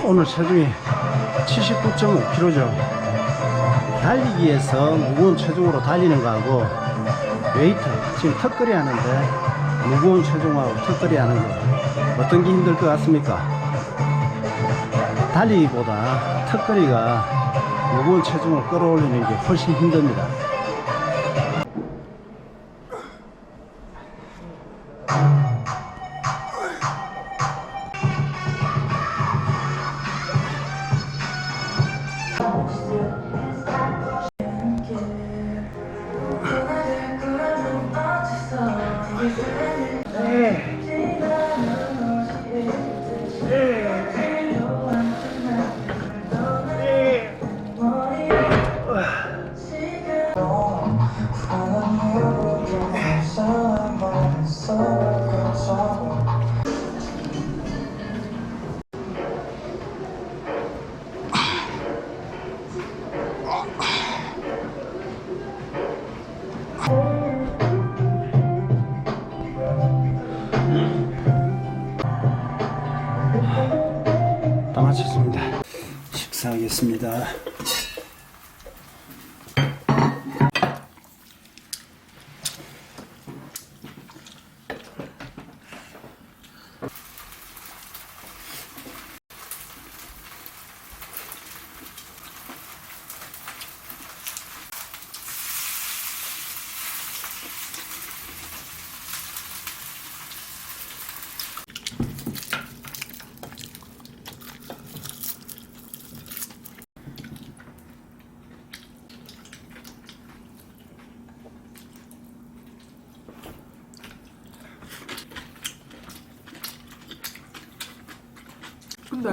오늘 체중이 79.5kg죠. 달리기에서 무거운 체중으로 달리는 거하고 웨이트, 지금 턱걸이 하는데 무거운 체중하고 턱걸이 하는 거 어떤 게 힘들 것 같습니까? 달리기보다 턱걸이가 무거운 체중을 끌어올리는 게 훨씬 힘듭니다. 다 마쳤습니다. 식사하겠습니다. 근데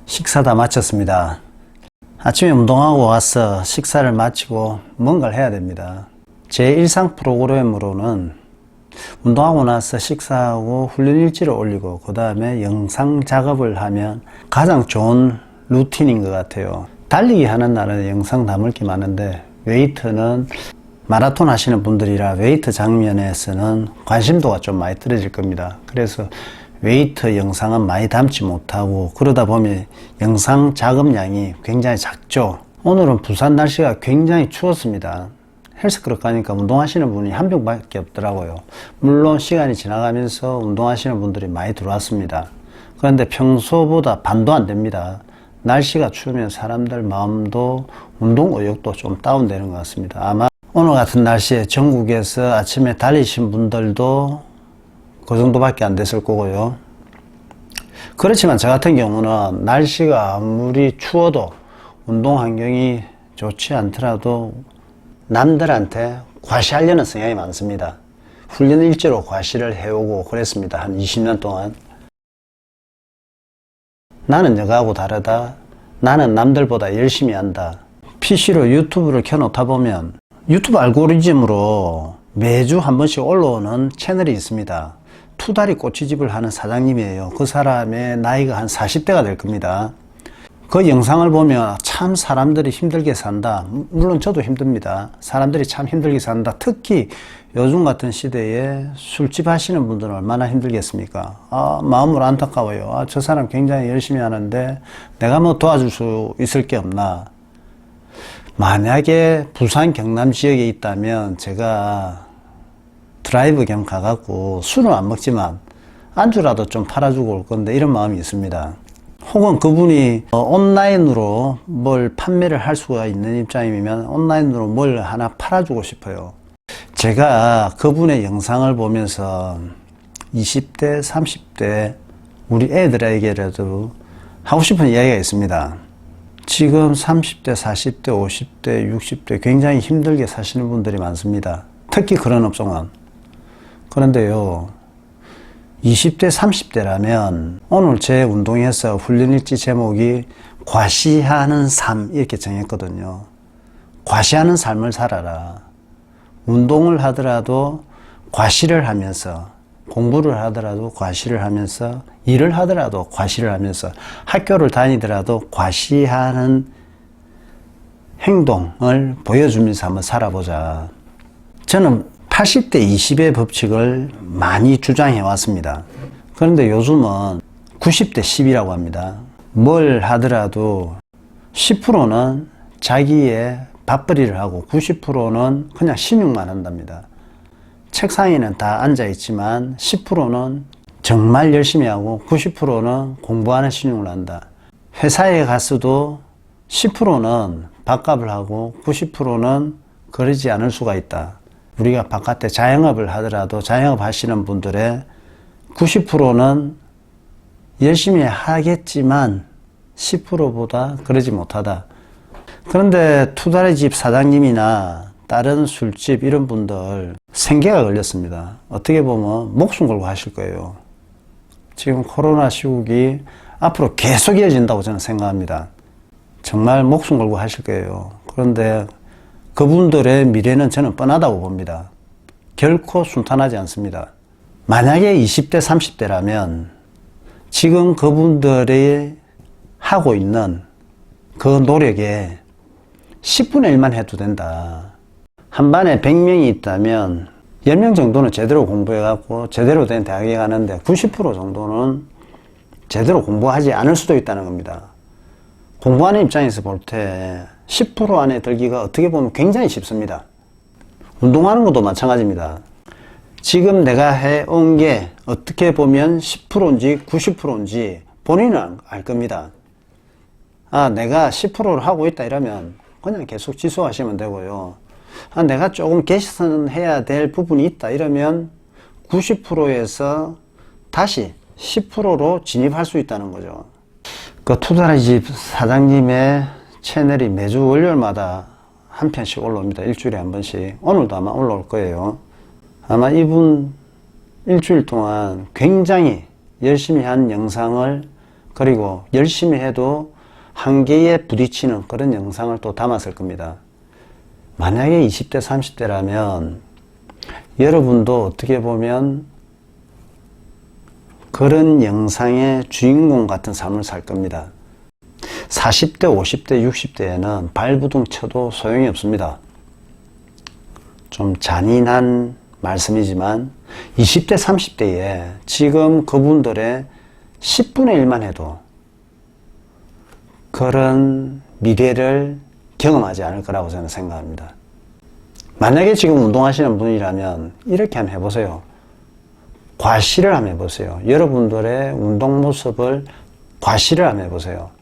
식사 다 마쳤습니다. 아침에 운동하고 와서 식사를 마치고 뭔가를 해야 됩니다. 제 일상 프로그램으로는 운동하고 나서 식사하고 훈련 일지를 올리고 그 다음에 영상 작업을 하면 가장 좋은 루틴인 것 같아요. 달리기 하는 날은 영상 담을 게 많은데 웨이트는 마라톤 하시는 분들이라 웨이트 장면에서는 관심도가 좀 많이 떨어질 겁니다. 그래서 웨이트 영상은 많이 담지 못하고 그러다 보면 영상 작업량이 굉장히 작죠. 오늘은 부산 날씨가 굉장히 추웠습니다. 헬스클럽 가니까 운동하시는 분이 한 명밖에 없더라고요. 물론 시간이 지나가면서 운동하시는 분들이 많이 들어왔습니다. 그런데 평소보다 반도 안 됩니다. 날씨가 추우면 사람들 마음도 운동 의욕도 좀 다운되는 것 같습니다. 아마 오늘 같은 날씨에 전국에서 아침에 달리신 분들도 그 정도밖에 안 됐을 거고요. 그렇지만 저 같은 경우는 날씨가 아무리 추워도 운동 환경이 좋지 않더라도 남들한테 과시하려는 성향이 많습니다. 훈련 일지로 과시를 해오고 그랬습니다. 한 20년 동안. 나는 너하고 다르다. 나는 남들보다 열심히 한다. PC로 유튜브를 켜놓다 보면 유튜브 알고리즘으로 매주 한 번씩 올라오는 채널이 있습니다. 투다리 꼬치집을 하는 사장님이에요. 그 사람의 나이가 한 40대가 될 겁니다. 그 영상을 보면 참 사람들이 힘들게 산다. 물론 저도 힘듭니다. 사람들이 참 힘들게 산다. 특히 요즘 같은 시대에 술집 하시는 분들은 얼마나 힘들겠습니까? 마음으로 안타까워요. 저 사람 굉장히 열심히 하는데 내가 뭐 도와줄 수 있을 게 없나. 만약에 부산 경남 지역에 있다면 제가 드라이브 겸 가갖고 술은 안 먹지만 안주라도 좀 팔아주고 올 건데 이런 마음이 있습니다. 혹은 그분이 온라인으로 뭘 판매를 할 수가 있는 입장이면 온라인으로 뭘 하나 팔아주고 싶어요. 제가 그분의 영상을 보면서 20대, 30대 우리 애들에게라도 하고 싶은 이야기가 있습니다. 지금 30대, 40대, 50대, 60대 굉장히 힘들게 사시는 분들이 많습니다. 특히 그런 업종은. 그런데요, 20대, 30대라면 오늘 제 운동에서 훈련일지 제목이 과시하는 삶 이렇게 정했거든요. 과시하는 삶을 살아라. 운동을 하더라도 과시를 하면서, 공부를 하더라도 과시를 하면서, 일을 하더라도 과시를 하면서, 학교를 다니더라도 과시하는 행동을 보여주면서 한번 살아보자. 저는 80대 20의 법칙을 많이 주장해 왔습니다. 그런데 요즘은 90대 10이라고 합니다. 뭘 하더라도 10%는 자기의 밥벌이를 하고 90%는 그냥 신용만 한답니다. 책상에는 다 앉아있지만 10%는 정말 열심히 하고 90%는 공부하는 신용을 한다. 회사에 갔어도 10%는 밥값을 하고 90%는 그러지 않을 수가 있다. 우리가 바깥에 자영업을 하더라도 자영업 하시는 분들의 90%는 열심히 하겠지만 10%보다 그러지 못하다. 그런데 투다리 집 사장님이나 다른 술집 이런 분들 생계가 걸렸습니다. 어떻게 보면 목숨 걸고 하실 거예요. 지금 코로나 시국이 앞으로 계속 이어진다고 저는 생각합니다. 정말 목숨 걸고 하실 거예요. 그런데 그분들의 미래는 저는 뻔하다고 봅니다. 결코 순탄하지 않습니다. 만약에 20대 30대라면 지금 그분들이 하고 있는 그 노력에 10분의 1만 해도 된다. 한 반에 100명이 있다면 10명 정도는 제대로 공부해갖고 제대로 된 대학에 가는데 90% 정도는 제대로 공부하지 않을 수도 있다는 겁니다. 공부하는 입장에서 볼 때 10% 안에 들기가 어떻게 보면 굉장히 쉽습니다. 운동하는 것도 마찬가지입니다. 지금 내가 해온 게 어떻게 보면 10%인지 90%인지 본인은 알 겁니다. 아, 내가 10%를 하고 있다 이러면 그냥 계속 지속하시면 되고요. 아, 내가 조금 개선해야 될 부분이 있다 이러면 90%에서 다시 10%로 진입할 수 있다는 거죠. 그 투다리 집 사장님의 채널이 매주 월요일마다 한 편씩 올라옵니다. 일주일에 한 번씩. 오늘도 아마 올라올 거예요. 아마 이분 일주일 동안 굉장히 열심히 한 영상을, 그리고 열심히 해도 한계에 부딪히는 그런 영상을 또 담았을 겁니다. 만약에 20대 30대라면 여러분도 어떻게 보면 그런 영상의 주인공 같은 삶을 살 겁니다. 40대, 50대, 60대에는 발부둥 쳐도 소용이 없습니다. 좀 잔인한 말씀이지만 20대, 30대에 지금 그분들의 10분의 1만 해도 그런 미래를 경험하지 않을 거라고 저는 생각합니다. 만약에 지금 운동하시는 분이라면 이렇게 한번 해보세요. 과시를 한번 해보세요. 여러분들의 운동 모습을 과시를 한번 해보세요.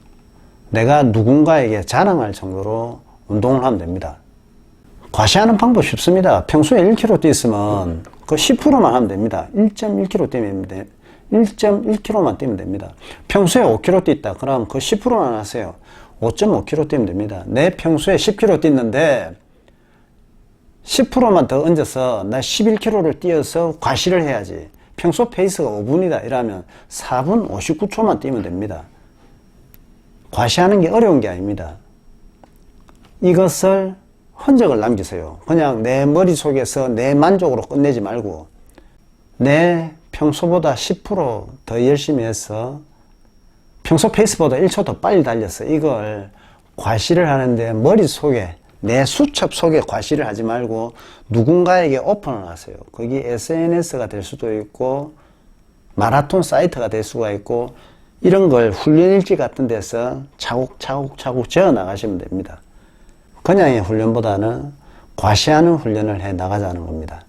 내가 누군가에게 자랑할 정도로 운동을 하면 됩니다. 과시하는 방법 쉽습니다. 평소에 1km 뛰었으면 그 10%만 하면 됩니다. 1.1km 뛰면 됩니다. 1.1km만 뛰면 됩니다. 평소에 5km 뛰었다. 그럼 그 10%만 하세요. 5.5km 뛰면 됩니다. 내 평소에 10km 뛰는데 10%만 더 얹어서 나 11km를 뛰어서 과시를 해야지. 평소 페이스가 5분이다 이러면 4분 59초만 뛰면 됩니다. 과시하는 게 어려운 게 아닙니다. 이것을 흔적을 남기세요. 그냥 내 머릿속에서 내 만족으로 끝내지 말고 내 평소보다 10% 더 열심히 해서 평소 페이스보다 1초 더 빨리 달렸어. 이걸 과시를 하는데 머릿속에 내 수첩 속에 과시를 하지 말고 누군가에게 오픈을 하세요. 거기 SNS가 될 수도 있고 마라톤 사이트가 될 수가 있고 이런 걸 훈련일지 같은 데서 차곡차곡 지어 나가시면 됩니다. 그냥의 훈련보다는 과시하는 훈련을 해 나가자는 겁니다.